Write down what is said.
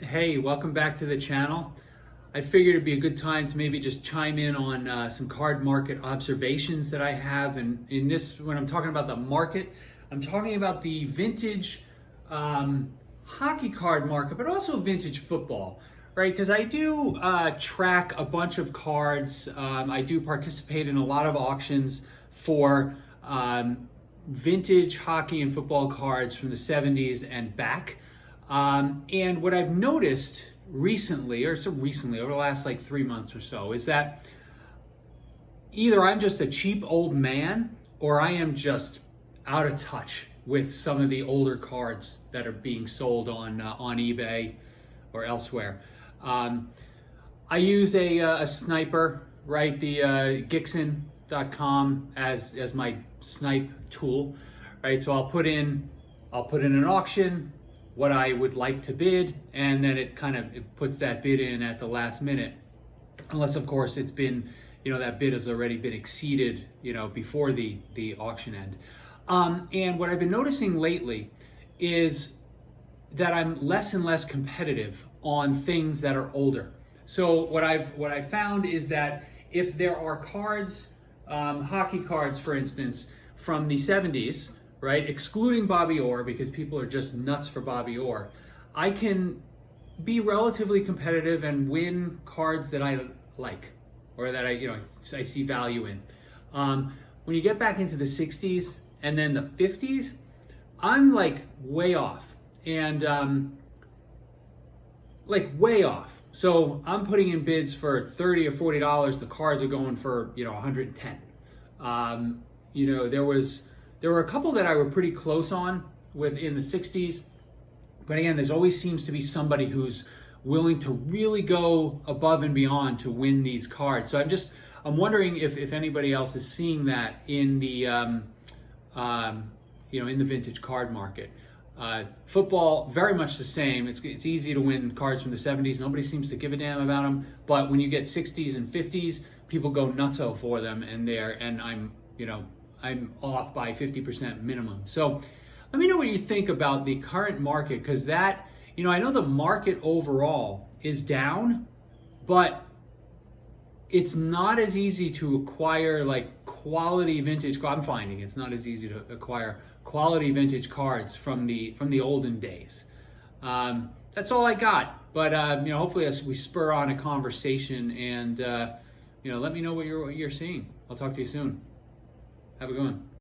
Hey, welcome back to the channel. I figured it'd be a good time to maybe just chime in on some card market observations that I have. And in this, when I'm talking about the market, I'm talking about the vintage hockey card market, but also vintage football, right? Because I do track a bunch of cards. I do participate in a lot of auctions for vintage hockey and football cards from the 70s and back. And what I've noticed recently, over the last like 3 months or so, is that either I'm just a cheap old man or I am just out of touch with some of the older cards that are being sold on eBay or elsewhere. I use a sniper, right? The Gixxon.com as my snipe tool, right? So I'll put in an auction what I would like to bid, and then it puts that bid in at the last minute, unless of course it's been, that bid has already been exceeded, before the auction end. And what I've been noticing lately is that I'm less and less competitive on things that are older. So what I've found is that if there are cards, hockey cards, for instance, from the 70s, right, excluding Bobby Orr, because people are just nuts for Bobby Orr, I can be relatively competitive and win cards that I like or that I see value in. When you get back into the 60s and then the 50s, I'm like way off, and way off. So I'm putting in bids for $30 or $40. The cards are going for 110. There were a couple that I were pretty close on with in the 60s, but again, there's always seems to be somebody who's willing to really go above and beyond to win these cards. So I'm wondering if anybody else is seeing that in the in the vintage card market. Football, very much the same. It's easy to win cards from the 70s. Nobody seems to give a damn about them. But when you get 60s and 50s, people go nutso for them, and I'm off by 50% minimum. So let me know what you think about the current market, because that, I know the market overall is down, but it's not as easy to acquire like quality vintage. I'm finding it's not as easy to acquire quality vintage cards from the olden days. That's all I got. But hopefully as we spur on a conversation, and let me know what you're seeing. I'll talk to you soon. Have a good one.